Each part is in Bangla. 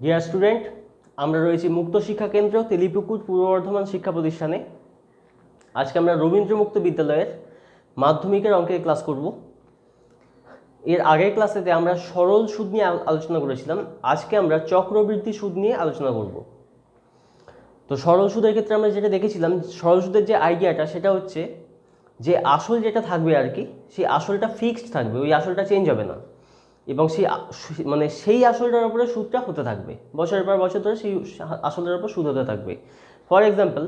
ডিয়ার স্টুডেন্ট, আমরা রয়েছি মুক্ত শিক্ষা কেন্দ্র তেলিপুকুর পূর্ব বর্ধমান শিক্ষা প্রতিষ্ঠানে। আজকে আমরা রবীন্দ্র মুক্ত বিদ্যালয়ের মাধ্যমিকের অঙ্কের ক্লাস করব। এর আগের ক্লাসেতে আমরা সরল সুদ নিয়ে আলোচনা করেছিলাম। আজকে আমরা চক্রবৃদ্ধি সুদ নিয়ে আলোচনা করব। তো সরল সুদের ক্ষেত্রে আমরা যেটা দেখেছিলাম, সরল সুদের যে আইডিয়াটা সেটা হচ্ছে যে আসল যেটা থাকবে আর কি, সেই আসলটা ফিক্সড থাকবে, ওই আসলটা চেঞ্জ হবে না, এবং সেই আসলটার উপরে সুদটা হতে থাকবে, বছরের পর বছর ধরে সেই আসলটার উপর সুদ হতে থাকবে। ফর এক্সাম্পল,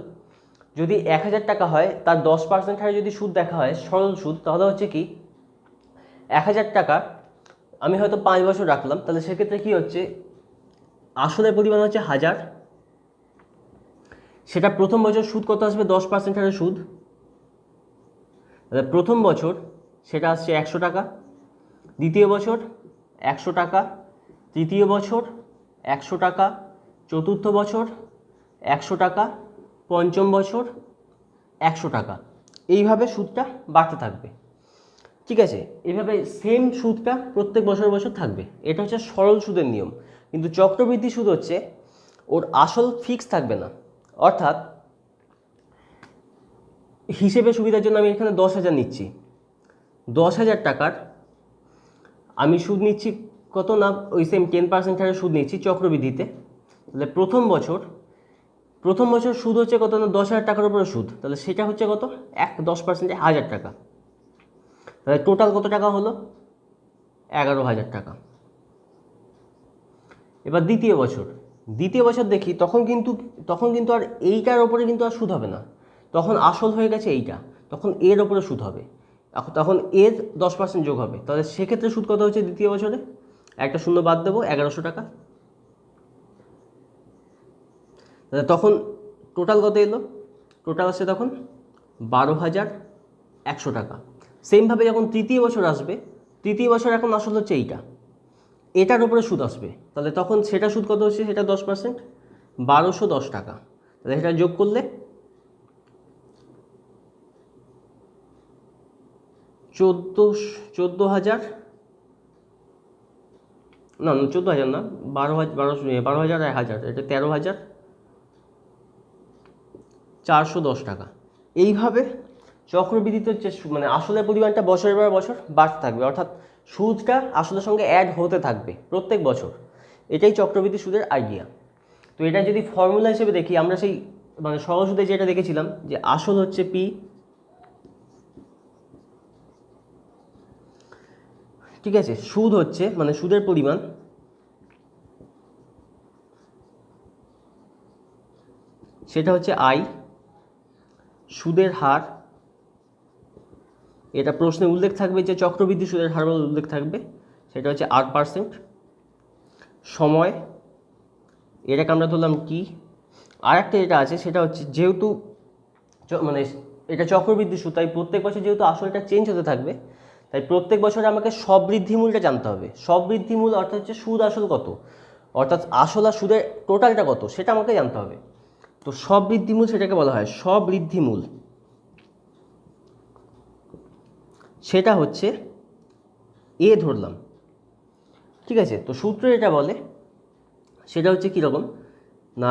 যদি 1000 টাকা হয়, তার 10% হারে যদি সুদ দেখা হয় সরল সুদ, তাহলে হচ্ছে কি 1000 টাকা আমি হয়তো 5 বছর রাখলাম, তাহলে সেক্ষেত্রে কি হচ্ছে, আসলের পরিমাণ হচ্ছে 1000, সেটা প্রথম বছর সুদ কত আসবে, 10% হারে সুদ, তাহলে প্রথম বছর সেটা আসছে 100 টাকা, দ্বিতীয় বছর 100 টাকা, তৃতীয় বছর 100 টাকা, চতুর্থ বছর 100 টাকা, পঞ্চম বছর 100 টাকা, এইভাবে সুদটা বাড়তে থাকবে। ঠিক আছে, এইভাবে সেম সুদটা প্রত্যেক বছর বছর থাকবে। এটা হচ্ছে সরল সুদের নিয়ম। কিন্তু চক্রবৃদ্ধি সুদ হচ্ছে ওর আসল ফিক্স থাকবে না। অর্থাৎ হিসেবে সুবিধার জন্য আমি এখানে 10,000 নিচ্ছি, 10,000 টাকার আমি সুদ নিচ্ছি কত না, ওই সেম 10% হারে সুদ নিচ্ছি চক্রবৃদ্ধিতে। তাহলে প্রথম বছর সুদ হচ্ছে কত না, 10,000 টাকার উপরে সুদ, তাহলে সেটা হচ্ছে কত, 10% 1000 টাকা, তাহলে টোটাল কত টাকা হলো, 11,000 টাকা। এবার দ্বিতীয় বছর দেখি, তখন কিন্তু আর এইটার ওপরে কিন্তু আর সুদ হবে না, তখন আসল হয়ে গেছে এইটা, তখন এর ওপরে সুদ হবে, তখন এর 10% যোগ হবে। তাহলে সেক্ষেত্রে সুদ কত হচ্ছে দ্বিতীয় বছরে, একটা শূন্য বাদ দেবো, 1100 টাকা। তাহলে তখন টোটাল কত এলো, টোটাল আসছে তখন 12,100 টাকা। সেমভাবে যখন তৃতীয় বছর আসবে, তৃতীয় বছর এখন আসল হচ্ছে এটার উপরে সুদ আসবে, তাহলে তখন সেটা সুদ কত হচ্ছে, সেটা 10%, 1210 টাকা। তাহলে সেটা যোগ করলে 14,000, না 14,000 না, 12,000 আর 1000, এটা 13,410 টাকা। এইভাবে চক্রবৃদ্ধিতে হচ্ছে আসলের পরিমাণটা বছরের পর বছর বাড়তে থাকবে, অর্থাৎ সুদটা আসলের সঙ্গে অ্যাড হতে থাকবে প্রত্যেক বছর। এটাই চক্রবৃদ্ধি সুদের আইডিয়া। তো এটা যদি ফর্মুলা হিসেবে দেখি, আমরা সেই সরল সুদে যেটা দেখেছিলাম যে আসল হচ্ছে পি, ঠিক আছে, সুদ হচ্ছে সুদের পরিমাণ, সেটা হচ্ছে আই, সুদের হার, এটা প্রশ্নে উল্লেখ থাকবে যে চক্রবৃদ্ধি সুদের হার বলে উল্লেখ থাকবে, সেটা হচ্ছে 8%, সময়, এটাকে আমরা ধরলাম কি। আর একটা যেটা আছে সেটা হচ্ছে, যেহেতু এটা চক্রবৃদ্ধি সুদ, তাই প্রত্যেক বছর যেহেতু আসলটা চেঞ্জ হতে থাকবে, তাই প্রত্যেক বছরে আমাকে সববৃদ্ধিমূলটা জানতে হবে। সববৃদ্ধিমূল অর্থাৎ হচ্ছে সুদ আসল কত, অর্থাৎ আসল আর সুদের টোটালটা কত, সেটা আমাকে জানতে হবে। তো সববৃদ্ধিমূল সেটাকে বলা হয় সববৃদ্ধিমূল, সেটা হচ্ছে এ ধরলাম। ঠিক আছে, তো সূত্র এটা বলে সেটা হচ্ছে কীরকম না,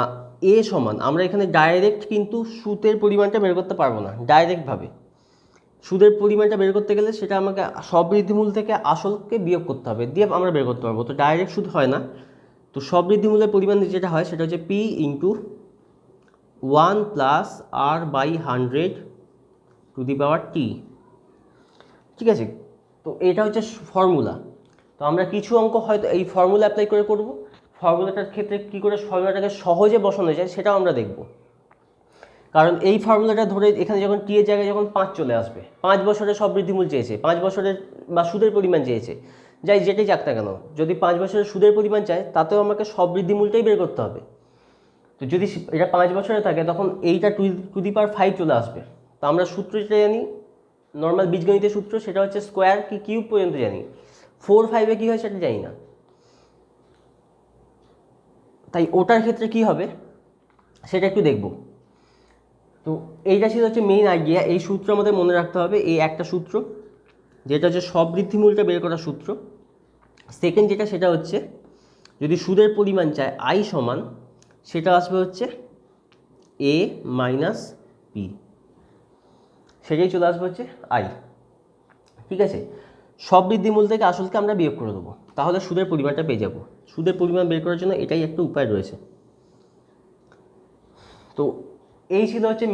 এ সমান, আমরা এখানে ডাইরেক্ট কিন্তু সুদের পরিমাণটা বের করতে পারবো না। ডাইরেক্টভাবে সুদের পরিমাণটা বের করতে গেলে সেটা আমাকে সববৃদ্ধিমূল থেকে আসলকে বিয়োগ করতে হবে, দিয়ে আমরা বের করতে পারবো। তো ডাইরেক্ট সুদ হয় না। তো সববৃদ্ধিমূলের পরিমাণ যেটা হয় সেটা হচ্ছে P into 1 plus R by 100 to the power T. ঠিক আছে, তো এটা হচ্ছে ফর্মুলা। তো আমরা কিছু অঙ্ক হয়তো এই ফর্মুলা অ্যাপ্লাই করে করব। ফর্মুলাটার ক্ষেত্রে কী করে ফর্মুলাটাকে সহজে বসানো যায় সেটাও আমরা দেখব। কারণ এই ফর্মুলাটা ধরে এখানে যখন টি এর জায়গায় যখন 5 চলে আসবে, 5 বছরের সববৃদ্ধিমূল চেয়েছে, 5 বছরের বা সুদের পরিমাণ চেয়েছে, যেটাই যাক না কেন, যদি 5 বছরের সুদের পরিমাণ চায়, তাতেও আমাকে সববৃদ্ধিমূলটাই বের করতে হবে। তো যদি এটা 5 বছরে থাকে, তখন এইটা টু দি পাওয়ার 5 চলে আসবে। তো আমরা সূত্র যেটা জানি, নর্মাল বীজগণিতের সূত্র, সেটা হচ্ছে স্কোয়ার কি কিউব পর্যন্ত জানি, 4, 5-এ কী হয় সেটা জানি না। তাই ওটার ক্ষেত্রে কি হবে সেটা একটু দেখব। তো এইটা ছিল হচ্ছে মেইন আইডিয়া। এই সূত্র আমাদের মনে রাখতে হবে, এই একটা সূত্র যেটা হচ্ছে সববৃদ্ধিমূলটা বের করার সূত্র। সেকেন্ড যেটা, সেটা হচ্ছে যদি সুদের পরিমাণ চায় আই সমান, সেটা আসবে হচ্ছে এ মাইনাস পি, সেটাই চলে আসবে হচ্ছে আই। ঠিক আছে, সব বৃদ্ধিমূল থেকে আসলকে আমরা বিয়োগ করে দেবো, তাহলে সুদের পরিমাণটা পেয়ে যাব। সুদের পরিমাণ বের করার জন্য এটাই একটা উপায় রয়েছে। তো এই ছিল হচ্ছে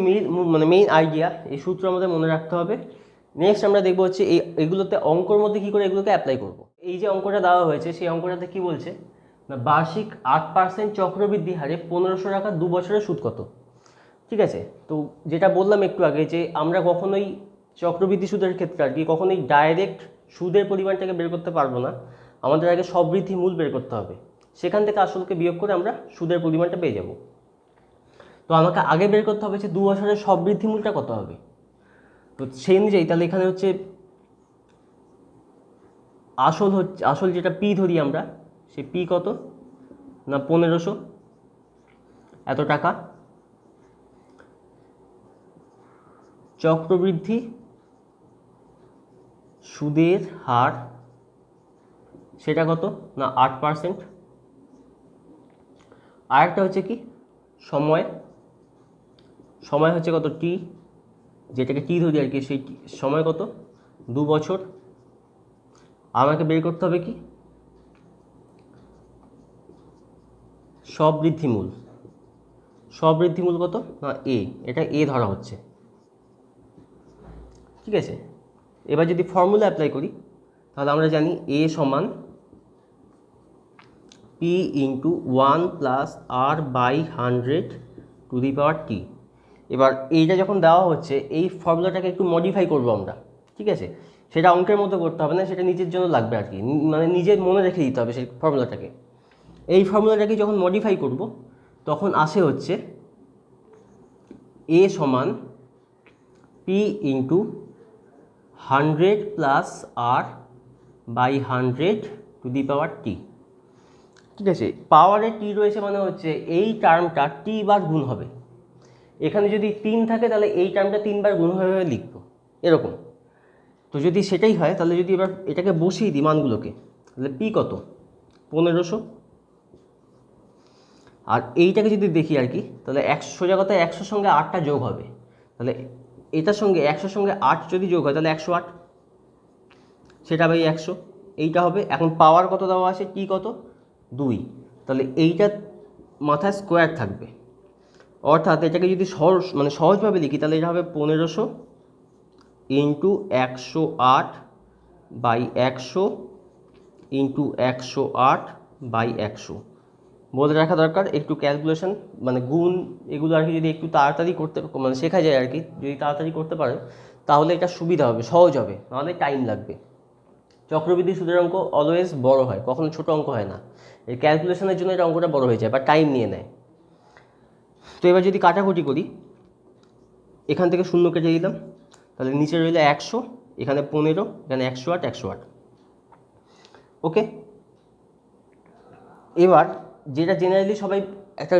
মেইন আইডিয়া, এই সূত্র আমাদের মনে রাখতে হবে। নেক্সট আমরা দেখবো হচ্ছে এগুলোতে অঙ্কর মধ্যে কী করে এগুলোকে অ্যাপ্লাই করব। এই যে অঙ্কটা দেওয়া হয়েছে, সেই অঙ্কটাতে কি বলছে না, বার্ষিক 8% চক্রবৃদ্ধি হারে 1500 টাকা 2 বছরের সুদ কত। ঠিক আছে, তো যেটা বললাম একটু আগে যে আমরা কখনোই চক্রবৃদ্ধি সুদের ক্ষেত্রে আর কি কখনোই ডাইরেক্ট সুদের পরিমাণটাকে বের করতে পারবো না, আমাদের আগে সববৃদ্ধি মূল বের করতে হবে, সেখান থেকে আসলকে বিয়োগ করে আমরা সুদের পরিমাণটা পেয়ে যাব। তো আমাকে আগে বের করতে হবে যে 2 বছরের সববৃদ্ধি মূলটা কত হবে। তো সেই অনুযায়ী তাহলে এখানে হচ্ছে আসল যেটা পি ধরি আমরা, সেই পি কত না 1500 এত টাকা, চক্রবৃদ্ধি সুদের হার সেটা কত না 8%, আরেকটা হচ্ছে কি সময় হচ্ছে কত টি, যেটাকে টি ধরি আর কি, সেই সময় কত 2 বছর। আমাকে বের করতে হবে কি সববৃদ্ধি মূল কত না এ, এটা এ ধরা হচ্ছে। ঠিক আছে, এবার যদি ফর্মুলা অ্যাপ্লাই করি তাহলে আমরা জানি এ সমান পি ইন্টু 1+r/100 টি। এবার এইটা যখন দেওয়া হচ্ছে, এই ফর্মুলাটাকে একটু মডিফাই করবো আমরা। ঠিক আছে, সেটা অঙ্কের মতো করতে হবে না, সেটা নিজের জন্য লাগবে আর কি, মানে নিজের মনে রেখে দিতে হবে সেই ফর্মুলাটাকে। এই ফর্মুলাটাকে যখন মডিফাই করব তখন আসে হচ্ছে এ সমান পি ইন্টু 100+r/100 ঠিক আছে, পাওয়ারে টি রয়েছে মানে হচ্ছে এই টার্মটা টি বার গুণ হবে। এখানে যদি 3 থাকে তাহলে এই টার্মটা 3 বার গুণ হয়ে লিখবো এরকম। তো যদি সেটাই হয় তাহলে যদি এবার এটাকে বসিয়ে দিই মানগুলোকে, তাহলে পি কত 1500, আর এইটাকে যদি দেখি আর কি, তাহলে 100 জায়গাতে 100 সঙ্গে 8টা যোগ হবে, তাহলে এটার সঙ্গে 100 সঙ্গে 8 যদি যোগ হয় তাহলে 108, সেটা বাই 100 এইটা হবে। এখন পাওয়ার কত দেওয়া আছে টি কত 2, তাহলে এইটা মাথায় স্কোয়ার থাকবে, অর্থাৎ এটাকে যদি সহজভাবে লিখি তাহলে এটা হবে 1500 ইন্টু 108/100 ইন্টু 108/100। বলে রাখা দরকার একটু ক্যালকুলেশন মানে গুণ এগুলো আর কি যদি একটু তাড়াতাড়ি করতে শেখা যায় আর কি, যদি তাড়াতাড়ি করতে পারে তাহলে এটা সুবিধা হবে, সহজ হবে, নাহলে টাইম লাগবে। চক্রবৃদ্ধি সুদের অঙ্ক অলওয়েজ বড় হয়, কখনো ছোট অঙ্ক হয় না, এই ক্যালকুলেশনের জন্য এটা অঙ্কটা বড় হয়ে যায় বা টাইম নিয়ে নেয়। তো এবার যদি কাটাকুটি করি, এখান থেকে 0 কেটে দিলাম, তাহলে নিচে রইল 100, এখানে 15, এখানে 108। ওকে, এবার যেটা জেনারেলি সবাই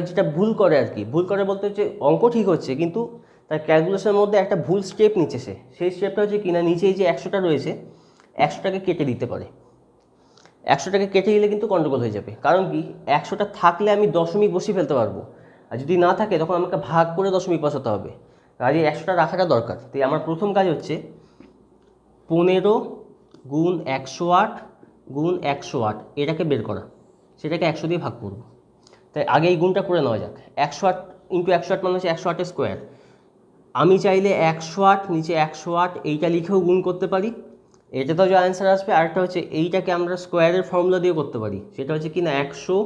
যেটা ভুল করে আর কি, ভুল করে বলতে হচ্ছে অঙ্ক ঠিক হচ্ছে কিন্তু তার ক্যালকুলেশনের মধ্যে একটা ভুল স্টেপ নিচ্ছে সে, সেই স্টেপটা হচ্ছে কিনা নিচে এই যে 100টা রয়েছে 100টাকে কেটে দিতে পারে। 100টাকে কেটে দিলে কিন্তু গন্ডগোল হয়ে যাবে, কারণ কি 100টা থাকলে আমি দশমিক বসিয়ে ফেলতে পারবো, আর যদি না থাকে তখন আমাকে ভাগ করে দশমিক বসাতে হবে, আর এই 100টা রাখাটা দরকার। তাই আমার প্রথম কাজ হচ্ছে 15 গুণ 108 গুণ 108 এটাকে বের করা, সেটাকে 100 দিয়ে ভাগ করব। তাই আগে এই গুণটা করে নেওয়া যাক, 108 ইন্টু 108 মানে হচ্ছে 108 স্কোয়ার। আমি চাইলে 108 নিচে 108 এইটা লিখেও গুণ করতে পারি, এটাতেও যে অ্যান্সার আসবে। আরেকটা হচ্ছে এইটাকে আমরা স্কোয়ারের ফর্মুলা দিয়ে করতে পারি, সেটা হচ্ছে কি না 100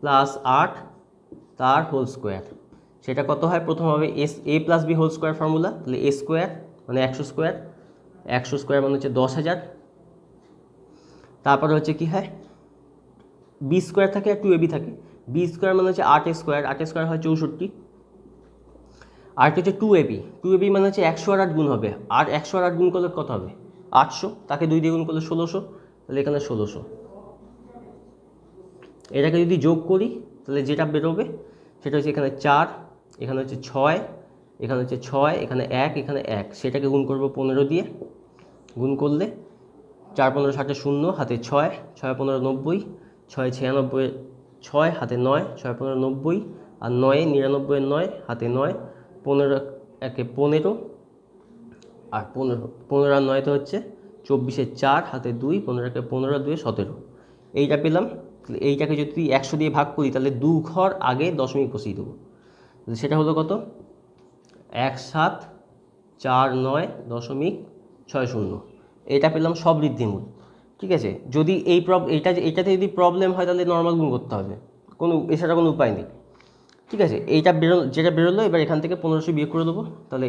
+ 8 তার হোল স্কোয়ার, সেটা কত হয় প্রথম হবে a + b whole square formula, তাহলে a স্কোয়ার মানে 100 স্কোয়ার, 100 স্কোয়ার মানে হচ্ছে 10,000, তারপরে হচ্ছে কি হয় b স্কোয়ার থাকে আর 2ab থাকে, b স্কোয়ার মানে হচ্ছে 8 স্কোয়ার, 8 স্কোয়ার হয় 64, আর হচ্ছে 2ab মানে হচ্ছে 108 গুণ হবে, আর 108 গুণ করলে কত হবে 800, তাকে 2 দিয়ে গুণ করলে 1600, তাহলে এখানে 1600। এটাকে যদি যোগ করি তাহলে যেটা বেরোবে সেটা হচ্ছে এখানে 4, এখানে হচ্ছে 6, এখানে হচ্ছে 6, এখানে 1, এখানে 1, সেটাকে গুণ করব 15 দিয়ে, গুণ করলে 4 15 60 0, হাতে 6, 6 15 90, ছয় 96, 6 হাতে 9, 6 15 90, আর 9 99, 9 হাতে 9, 15 একে 15, আর 15 আর 9 হচ্ছে 24 4 হাতে 2, 15 একে 15, 2 17, এইটা পেলাম। এইটাকে যদি 100 দিয়ে ভাগ করি তাহলে 2 ঘর আগে দশমিক বসিয়ে দেবো, সেটা হলো কত? 1749.60। এটা পেলাম সবৃদ্ধিমূল। ঠিক আছে, যদি এইটাতে যদি প্রবলেম হয় তাহলে নর্মাল গুণ করতে হবে, এছাড়া কোনো উপায় নেই। ঠিক আছে, যেটা বেরোলো এবার এখান থেকে 1500 বিয়োগ করে দেবো, তাহলে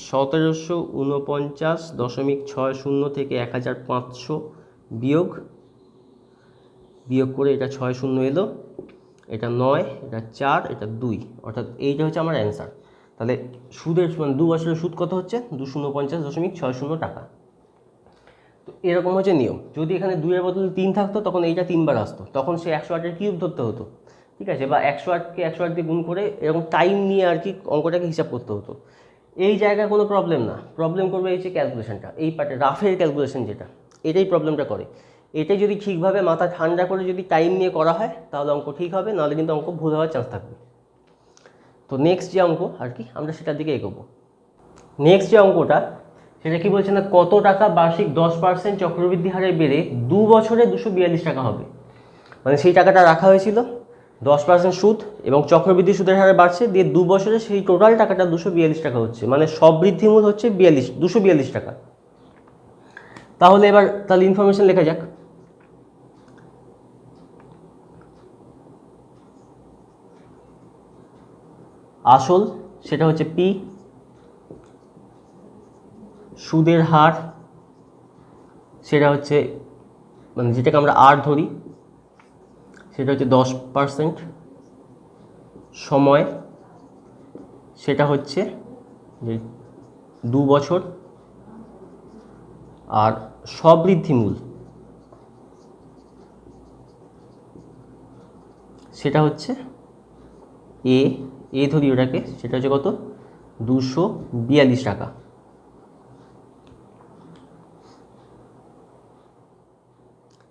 1749.60 থেকে 1500 বিয়োগ করে এটা 60 এলো, এটা 9, এটা 4, এটা 2, অর্থাৎ এইটা হচ্ছে আমার অ্যান্সার। তাহলে সুদের 2 বছরের সুদ কত হচ্ছে? 249.60 টাকা। তো এরকম হচ্ছে নিয়ম। যদি এখানে 2 এর বদলে 3 থাকতো তখন এইটা 3 বার আসতো, তখন সে 108-এর কিউব ধরতে হতো। ঠিক আছে, বা 108কে 108 দিয়ে গুণ করে এরকম টাইম নিয়ে আর কি অঙ্কটাকে হিসাব করতে হতো। এই জায়গায় কোনো প্রবলেম না, প্রবলেম করবে এই যে ক্যালকুলেশনটা, এই পার্টে রাফের ক্যালকুলেশন যেটা, এটাই প্রবলেমটা করে। এটাই যদি ঠিকভাবে মাথা ঠান্ডা করে যদি টাইম নিয়ে করা হয় তাহলে অঙ্ক ঠিক হবে, নাহলে কিন্তু অঙ্ক ভুল হওয়ার চান্স থাকবে। তো নেক্সট যে অঙ্ক আর কি আমরা সেটার দিকে এগোবো। নেক্সট যে অঙ্কটা সেটা কি বলছে না, কত টাকা বার্ষিক 10% চক্রবৃদ্ধি হারে বেড়ে 2 বছরে 242 টাকা হবে। মানে সেই টাকাটা রাখা হয়েছিল, 10% সুদ এবং চক্রবৃদ্ধি সুদের হারে বাড়ছে, দিয়ে 2 বছরে সেই টোটাল টাকাটা 242 টাকা হচ্ছে, মানে সব বৃদ্ধিমূল হচ্ছে 242 টাকা। তাহলে ইনফরমেশন লেখা যাক। আসল সেটা হচ্ছে পি, সুদের হার সেটা হচ্ছে মানে যেটাকে আমরা আর ধরি সেটা হচ্ছে 10%, সময় সেটা হচ্ছে 2 বছর, আর সবৃদ্ধিমূল সেটা হচ্ছে এ ধরি ওটাকে, সেটা হচ্ছে কত? 242 টাকা।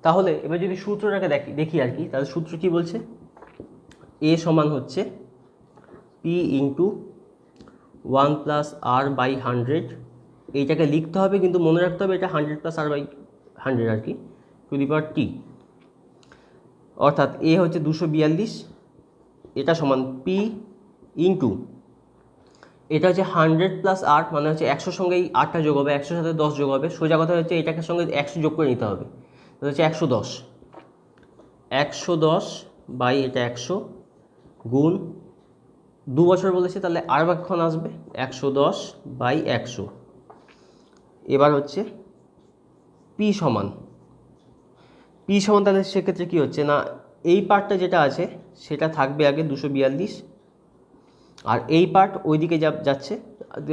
তাহলে এবার যদি সূত্রটাকে দেখি আর কি, তাহলে সূত্র কি বলছে? এ সমান হচ্ছে পি ইন্টু 1 + r/100। এইটাকে লিখতে হবে কিন্তু মনে রাখতে হবে এটা 100 + r/100 আর কি, টু দি পাওয়ার টি। অর্থাৎ এ হচ্ছে 242, এটা সমান পি ইন্টু এটা হচ্ছে 100 + r, মানে হচ্ছে 100 সঙ্গে এই 8টা যোগ হবে, 100 সাথে 10 যোগ হবে, সোজা কথা হচ্ছে এটাকে সঙ্গে 100 যোগ করে নিতে হবে, এটা হচ্ছে 110। 110 বাই এটা 100 গুণ 2 বছর বলেছে, তাহলে আর ভাগক্ষণ আসবে 110 বাই 100। এবার হচ্ছে পি সমান তাহলে সেক্ষেত্রে কী হচ্ছে না, এই পার্টটা যেটা আছে সেটা থাকবে আগে 242, আর এই পার্ট ওইদিকে যাচ্ছে।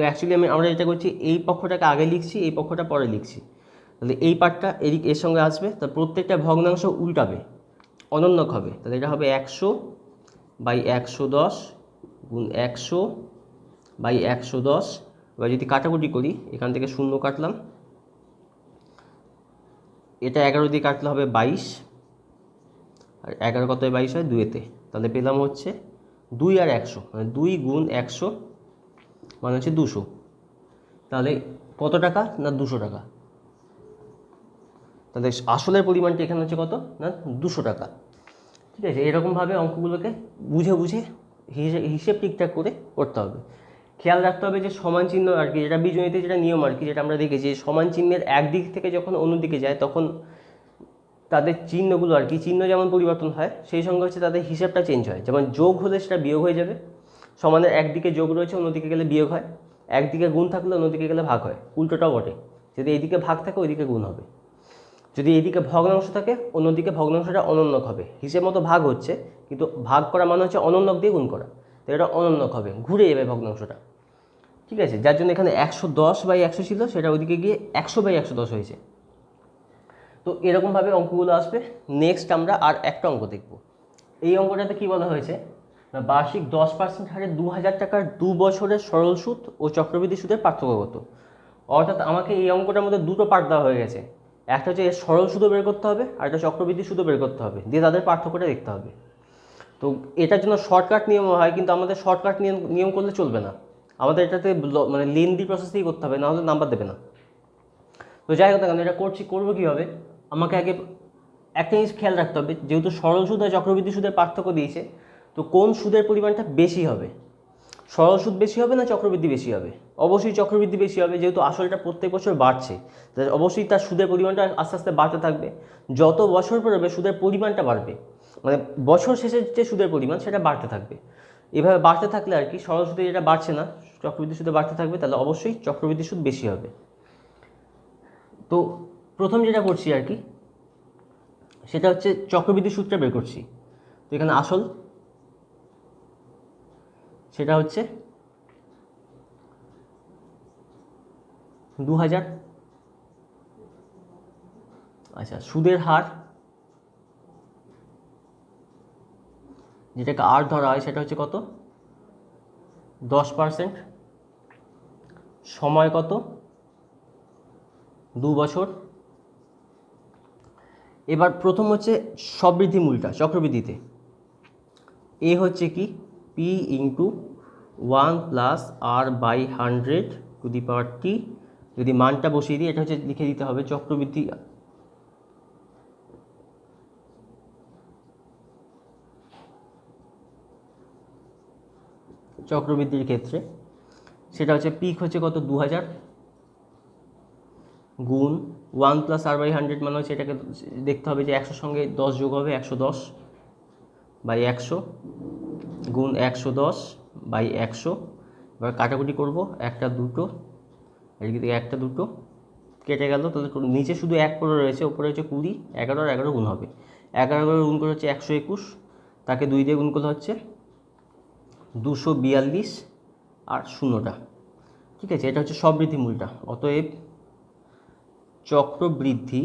অ্যাকচুয়ালি আমরা যেটা করছি এই পক্ষটাকে আগে লিখছি, এই পক্ষটা পরে লিখছি, তাহলে এই পার্টটা এর সঙ্গে আসবে, তা প্রত্যেকটা ভগ্নাংশ উল্টাবে, অনন্যক হবে, তাহলে এটা হবে 100 বাই 110 গুণ 100 বাই 110। এবার যদি কাটাকুটি করি, এখান থেকে 0 কাটলাম, এটা 11 দিয়ে কাটলে হবে 22, আর 11 কত 22 হয় 2-তে, তাহলে পেলাম হচ্ছে 2 আর 100, মানে 2 গুণ 100 মানে হচ্ছে 200। তাহলে কত টাকা না 200 টাকা। তাহলে আসলের পরিমাণটা এখানে হচ্ছে কত না 200 টাকা। ঠিক আছে, এরকমভাবে অঙ্কগুলোকে বুঝে হিসেব ঠিকঠাক করে করতে হবে। খেয়াল রাখতে হবে যে সমান চিহ্ন আর কি, যেটা বীজগণিতে যেটা নিয়ম আর কি, যেটা আমরা দেখেছি, সমান চিহ্নের একদিক থেকে যখন অন্যদিকে যায় তখন তাদের চিহ্নগুলো আর কি, চিহ্ন যেমন পরিবর্তন হয় সেই সঙ্গে হচ্ছে তাদের হিসাবটা চেঞ্জ হয়। যেমন যোগ হলে সেটা বিয়োগ হয়ে যাবে, সমানের একদিকে যোগ রয়েছে অন্যদিকে গেলে বিয়োগ হয়, একদিকে গুণ থাকলে অন্যদিকে গেলে ভাগ হয়, উল্টোটাও বটে, যদি এইদিকে ভাগ থাকে ওইদিকে গুণ হবে, যদি এইদিকে ভগ্নাংশ থাকে অন্যদিকে ভগ্নাংশটা অনন্যক হবে। হিসেব মতো ভাগ হচ্ছে কিন্তু ভাগ করা মানে হচ্ছে অনন্যক দিয়ে গুণ করা, তো এটা অনন্যক হবে, ঘুরে যাবে ভগ্নাংশটা। ঠিক আছে, যার জন্য এখানে 110/100 ছিল, সেটা ওইদিকে গিয়ে 100/110 হয়েছে। তো এরকমভাবে অঙ্কগুলো আসবে। নেক্সট আমরা আর একটা অঙ্ক দেখব। এই অঙ্কটাতে কি বলা হয়েছে না, বার্ষিক 10% হারে 2000 টাকার 2 বছরের সরল সুদ ও চক্রবৃদ্ধি সুদের পার্থক্য কত। অর্থাৎ আমাকে এই অঙ্কটার মধ্যে দুটো পার্ট দেওয়া হয়ে গেছে, একটা হচ্ছে এর সরল সুদও বের করতে হবে, আর একটা চক্রবৃদ্ধি সুদও বের করতে হবে, দিয়ে তাদের পার্থক্যটা দেখতে হবে। তো এটার জন্য শর্টকাট নিয়ম হয়, কিন্তু আমাদের শর্টকাট নিয়ম করলে চলবে না, আমাদের এটাতে মানে লেন্দি প্রসেসেই করতে হবে, নাহলে নাম্বার দেবে না। তো যাই হোক না কেন, এটা করবো কীভাবে, আমাকে আগে একটা জিনিস খেয়াল রাখতে হবে, যেহেতু সরল সুদ আর চক্রবৃদ্ধি সুদের পার্থক্য দিয়েছে, তো কোন সুদের পরিমাণটা বেশি হবে, সরল সুদ বেশি হবে না চক্রবৃদ্ধি বেশি হবে? অবশ্যই চক্রবৃদ্ধি বেশি হবে, যেহেতু আসলটা প্রত্যেক বছর বাড়ছে, অবশ্যই তার সুদের পরিমাণটা আস্তে আস্তে বাড়তে থাকবে। যত বছর পড়বে সুদের পরিমাণটা বাড়বে, মানে বছর শেষের যে সুদের পরিমাণ সেটা বাড়তে থাকবে। এভাবে বাড়তে থাকলে আর কি, সরল সুদে যেটা বাড়ছে না চক্রবৃদ্ধি সুদে বাড়তে থাকবে, তাহলে অবশ্যই চক্রবৃদ্ধি সুদ বেশি হবে। তো প্রথম যেটা করছি আর কি, সেটা হচ্ছে চক্রবৃদ্ধি সুদটা বের করছি। তো এখানে আসল সেটা হচ্ছে 2000। আচ্ছা, সুদের হার যেটাকে আর ধরা হয় সেটা হচ্ছে কত, 10%। সময় কত, 2 বছর। এবার প্রথম হচ্ছে সববৃদ্ধি মূলটা চক্রবৃদ্ধিতে, এ হচ্ছে কি P into 1 plus R by 100 to the power T. যদি মানটা বসিয়ে দিই, এটা হচ্ছে লিখে দিতে হবে চক্রবৃদ্ধির ক্ষেত্রে সেটা হচ্ছে পিক হচ্ছে কত, 2000 গুণ 1 প্লাস আর বাই 100, মানে হচ্ছে এটাকে দেখতে হবে যে 100 সঙ্গে 10 যোগ হবে, 110 বাই 100 গুণ 110 বাই 100। এবার কাটাকুটি করবো, একটা দুটো, এদিকে থেকে একটা দুটো কেটে গেল, তাহলে নিচে শুধু 1 পড়ে রয়েছে, ওপরে হচ্ছে 20, 11 আর 11 গুণ হবে, 11 গুণ করে হচ্ছে 121, তাকে 2 দিয়ে গুণ করলে হচ্ছে 242 আর শূন্যটা। ঠিক আছে, এটা হচ্ছে সববৃদ্ধি মূলটা। অতএব চক্রবৃদ্ধি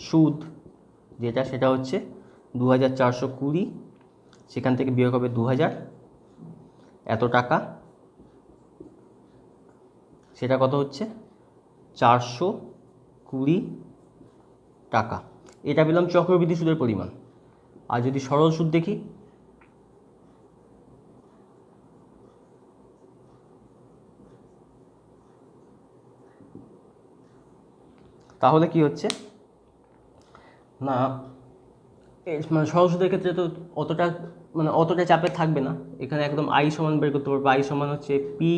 সুদ যেটা, সেটা হচ্ছে 2420, সেখান থেকে বিয়োগ হবে 2000, এত টাকা, সেটা কত হচ্ছে 420 টাকা। এটা পেলাম চক্রবৃদ্ধি সুদের পরিমাণ। আর যদি সরল সুদ দেখি, তাহলে কি হচ্ছে না, মানে সরল সুদের ক্ষেত্রে তো অতটা চাপে থাকবে না, এখানে একদম আই সমান বের করতে পারবো। আই সমান হচ্ছে P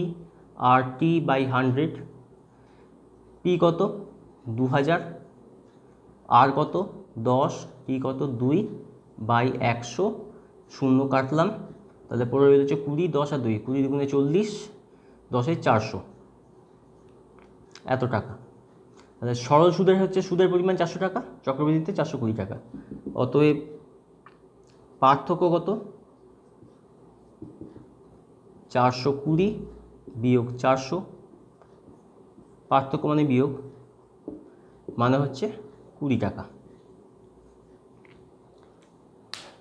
R T by 100। P কত, 2000, আর কত 10, টি কত 2 বাই 100, শূন্য কাটলাম, তাহলে পড়ে রয়েছে 20, 10 আর 2, 20 দুগুণে 40, 10 400, এত টাকা। তাহলে সরল সুদের হচ্ছে সুদের পরিমাণ 400 টাকা, চক্রবৃদ্ধিতে 420 টাকা। অতএব পার্থক্য কত, 420 বিয়োগ 400, পার্থক্য মানে বিয়োগ, মানে হচ্ছে 20 টাকা।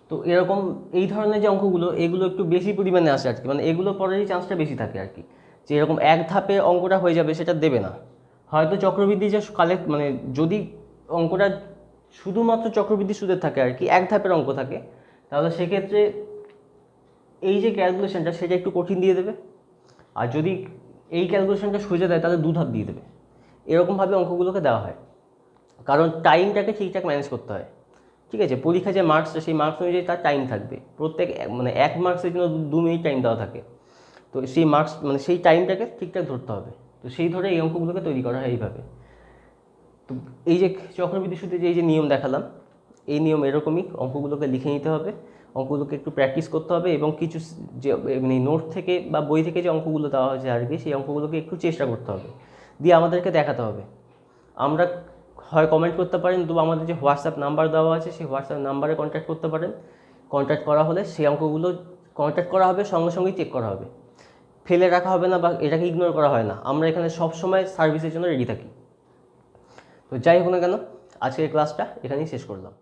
তো এরকম এই ধরনের যে অঙ্কগুলো, এগুলো একটু বেশি পরিমাণে আসে আর কি, মানে এগুলো পড়ারই চান্সটা বেশি থাকে আর কি, যে এরকম এক ধাপে অঙ্কটা হয়ে যাবে সেটা দেবে না। হয়তো চক্রবৃদ্ধি যে মানে যদি অঙ্কটা শুধুমাত্র চক্রবৃদ্ধি সুদের থাকে আর কি, এক ধাপের অঙ্ক থাকে, তাহলে সেক্ষেত্রে এই যে ক্যালকুলেশনটা সেটা একটু কঠিন দিয়ে দেবে। আর যদি এই ক্যালকুলেশনটা সোজা দেয়, তাহলে 2 ধাপ দিয়ে দেবে। এরকমভাবে অঙ্কগুলোকে দেওয়া হয়, কারণ টাইমটাকে ঠিকঠাক ম্যানেজ করতে হয়। ঠিক আছে, পরীক্ষা যে মার্কসটা, সেই মার্কস অনুযায়ী তার টাইম থাকবে, প্রত্যেক মানে 1 মার্কসের জন্য 2 মিনিট টাইম দেওয়া থাকে। তো সেই মার্কস মানে সেই টাইমটাকে ঠিকঠাক ধরতে হবে। তো সেই ধরে এই অঙ্কগুলোকে তৈরি করা হয় এইভাবে। তো এই যে চক্রবৃদ্ধি সুদে যে নিয়ম দেখালাম, এই নিয়ম এরকমই, অঙ্কগুলোকে লিখে নিতে হবে, অঙ্কগুলোকে একটু প্র্যাকটিস করতে হবে, এবং কিছু যে মানে নোট থেকে বা বই থেকে যে অঙ্কগুলো দেওয়া হয়েছে আর কি, সেই অঙ্কগুলোকে একটু চেষ্টা করতে হবে, দিয়ে আমাদেরকে দেখাতে হবে। আমরা হয় কমেন্ট করতে পারেন, অথবা আমাদের যে হোয়াটসঅ্যাপ নাম্বার দেওয়া আছে সেই হোয়াটসঅ্যাপ নাম্বারে কন্ট্যাক্ট করতে পারেন। কন্ট্যাক্ট করা হলে সেই অঙ্কগুলো কন্ট্যাক্ট করা হবে, সঙ্গে সঙ্গেই চেক করা হবে, ফেলে রাখা হবে না বা এটাকে ইগনোর করা হয় না। আমরা এখানে সবসময় সার্ভিসের জন্য রেডি থাকি। তো যাই হোক না কেন, আজকের ক্লাসটা এখানেই শেষ করলাম।